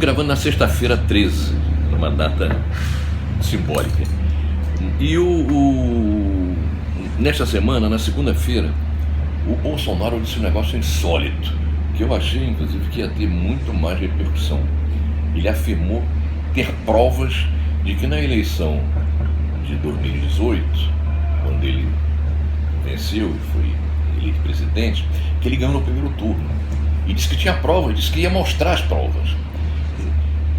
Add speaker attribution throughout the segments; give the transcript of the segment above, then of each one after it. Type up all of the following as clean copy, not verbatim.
Speaker 1: gravando na sexta-feira 13, numa data simbólica. E nesta semana, na segunda-feira, o Bolsonaro disse um negócio insólito, que eu achei, inclusive, que ia ter muito mais repercussão. Ele afirmou ter provas de que na eleição de 2018, quando ele venceu e foi eleito presidente, que ele ganhou no primeiro turno. E disse que tinha provas, disse que ia mostrar as provas.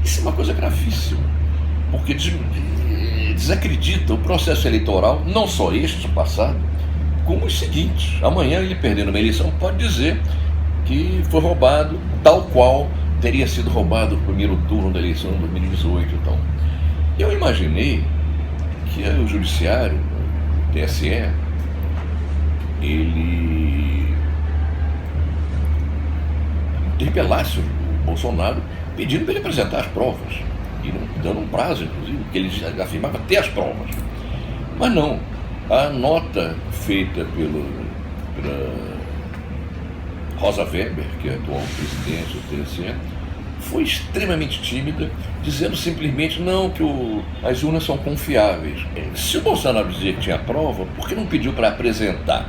Speaker 1: Isso é uma coisa gravíssima, porque desacredita o processo eleitoral, não só este passado, como os seguintes. Amanhã ele perdendo uma eleição pode dizer que foi roubado, tal qual teria sido roubado o primeiro turno da eleição de 2018. Então, eu imaginei que o judiciário, o TSE, ele interpelasse o Bolsonaro pedindo para ele apresentar as provas, e dando um prazo, inclusive, porque ele afirmava ter as provas. Mas não, a nota feita pela Rosa Weber, que é a atual presidente do TSE, foi extremamente tímida, dizendo simplesmente não, que as urnas são confiáveis. Se o Bolsonaro dizer que tinha prova, por que não pediu para apresentar?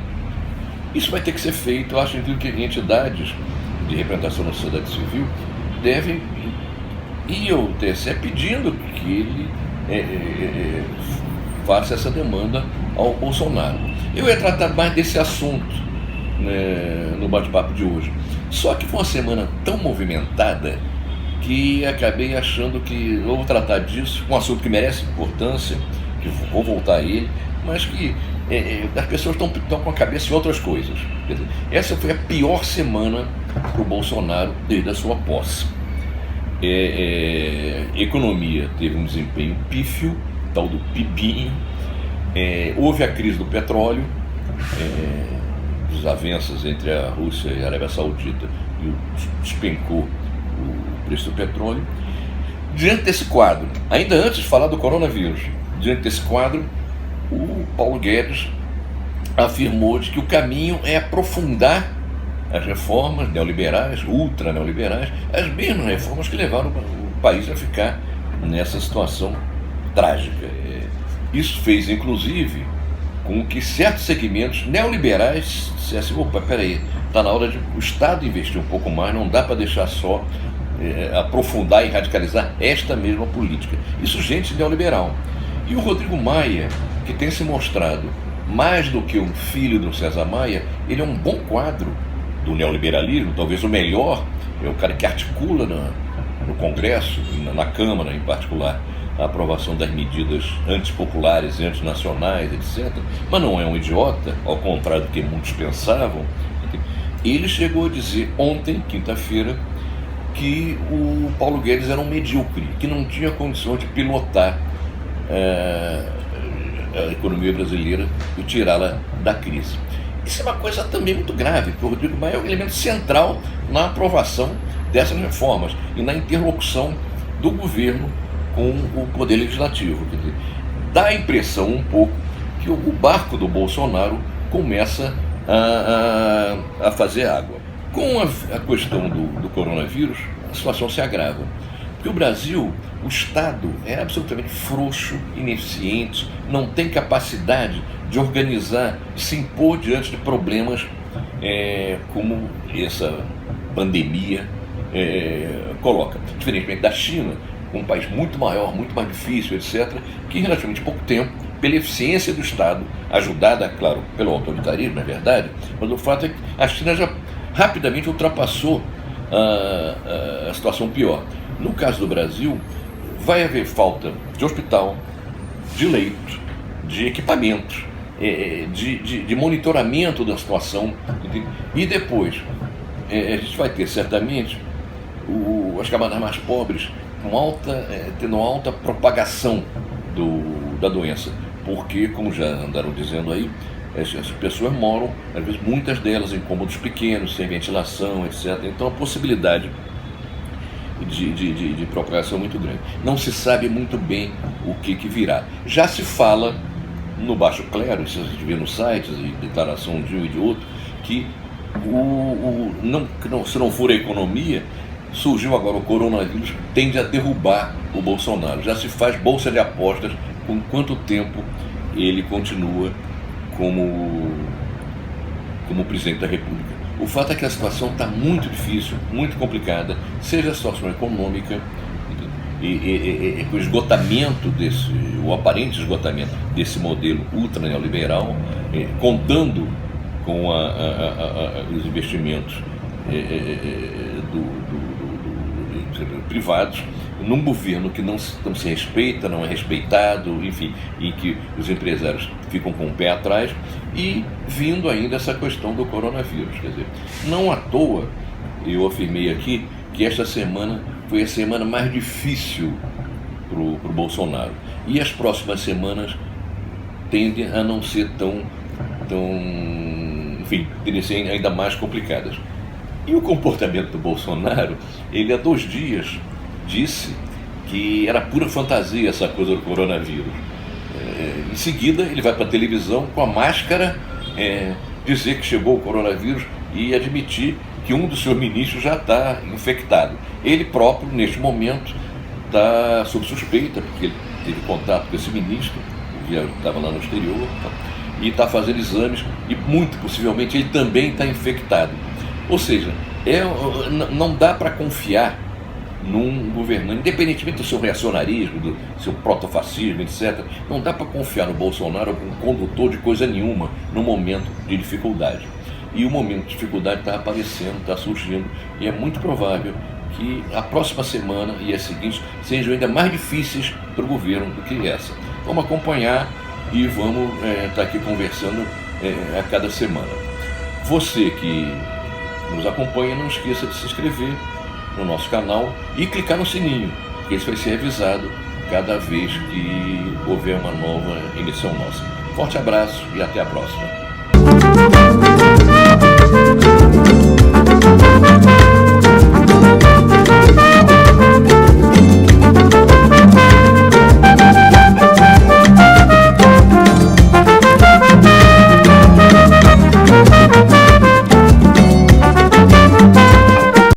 Speaker 1: Isso vai ter que ser feito. Eu acho que entidades de representação da sociedade civil devem ir ao TSE pedindo que ele faça essa demanda ao Bolsonaro. Eu ia tratar mais desse assunto, né, no bate-papo de hoje. Só que foi uma semana tão movimentada que acabei achando que eu vou tratar disso, um assunto que merece importância, que vou voltar a ele, mas que as pessoas estão com a cabeça em outras coisas. Quer dizer, essa foi a pior semana para o Bolsonaro desde a sua posse. Economia teve um desempenho pífio, tal do pibinho. Houve a crise do petróleo, desavenças entre a Rússia e a Arábia Saudita, e despencou o preço do petróleo. Diante desse quadro, ainda antes de falar do coronavírus, diante desse quadro, o Paulo Guedes afirmou de que o caminho é aprofundar as reformas neoliberais, ultra neoliberais, as mesmas reformas que levaram o país a ficar nessa situação trágica. Isso fez, inclusive, com que certos segmentos neoliberais dissessem: opa, peraí, está na hora de o Estado investir um pouco mais, não dá para deixar só aprofundar e radicalizar esta mesma política. Isso, gente neoliberal. E o Rodrigo Maia, que tem se mostrado mais do que um filho do César Maia, ele é um bom quadro do neoliberalismo, talvez o melhor, é o cara que articula no Congresso, na Câmara em particular, a aprovação das medidas antipopulares, antinacionais, etc. Mas não é um idiota, ao contrário do que muitos pensavam. Ele chegou a dizer ontem, quinta-feira, que o Paulo Guedes era um medíocre, que não tinha condição de pilotar a economia brasileira e tirá-la da crise. Isso é uma coisa também muito grave, porque o Rodrigo Maia é um elemento central na aprovação dessas reformas e na interlocução do governo com o poder legislativo. Quer dizer, dá a impressão um pouco que o barco do Bolsonaro começa a fazer água. Com a questão do coronavírus, a situação se agrava. Porque o Brasil, o Estado é absolutamente frouxo, ineficiente, não tem capacidade de organizar, de se impor diante de problemas como essa pandemia coloca. Diferentemente da China, um país muito maior, muito mais difícil, etc., que em relativamente pouco tempo, pela eficiência do Estado, ajudada, claro, pelo autoritarismo, é verdade, mas o fato é que a China já rapidamente ultrapassou a situação pior. No caso do Brasil, vai haver falta de hospital, de leito, de equipamentos, de monitoramento da situação, e depois a gente vai ter certamente as camadas mais pobres tendo uma alta propagação da doença, porque, como já andaram dizendo aí, as pessoas moram, às vezes muitas delas em cômodos pequenos, sem ventilação, etc. Então a possibilidade de propagação é muito grande. Não se sabe muito bem o que virá. Já se fala no baixo clero, isso a gente vê nos sites, e declaração de um e de outro, que se não for a economia, surgiu agora o coronavírus, tende a derrubar o Bolsonaro. Já se faz bolsa de apostas com quanto tempo ele continua como presidente da República. O fato é que a situação está muito difícil, muito complicada, seja a situação econômica, e o esgotamento o aparente esgotamento desse modelo ultra neoliberal, contando com os investimentos privados, num governo que não se respeita, não é respeitado, enfim, e que os empresários ficam com o pé atrás, e vindo ainda essa questão do coronavírus. Quer dizer, não à toa eu afirmei aqui que esta semana foi a semana mais difícil para o Bolsonaro, e as próximas semanas tendem a não ser enfim, teriam ser ainda mais complicadas. E o comportamento do Bolsonaro, ele há 2 dias disse que era pura fantasia essa coisa do coronavírus. Em seguida, ele vai para a televisão com a máscara, dizer que chegou o coronavírus e admitir que um dos seus ministros já está infectado. Ele próprio, neste momento, está sob suspeita, porque ele teve contato com esse ministro, que estava lá no exterior, e está fazendo exames, e muito possivelmente ele também está infectado. Ou seja, não dá para confiar num governante, independentemente do seu reacionarismo, do seu protofascismo, etc., não dá para confiar no Bolsonaro como condutor de coisa nenhuma no momento de dificuldade. E o momento de dificuldade está aparecendo, está surgindo, e é muito provável que a próxima semana e as seguintes sejam ainda mais difíceis para o governo do que essa. Vamos acompanhar e vamos estar aqui conversando a cada semana. Você que nos acompanha, não esqueça de se inscrever no nosso canal e clicar no sininho, porque isso vai ser avisado cada vez que houver uma nova emissão nossa. Forte abraço e até a próxima.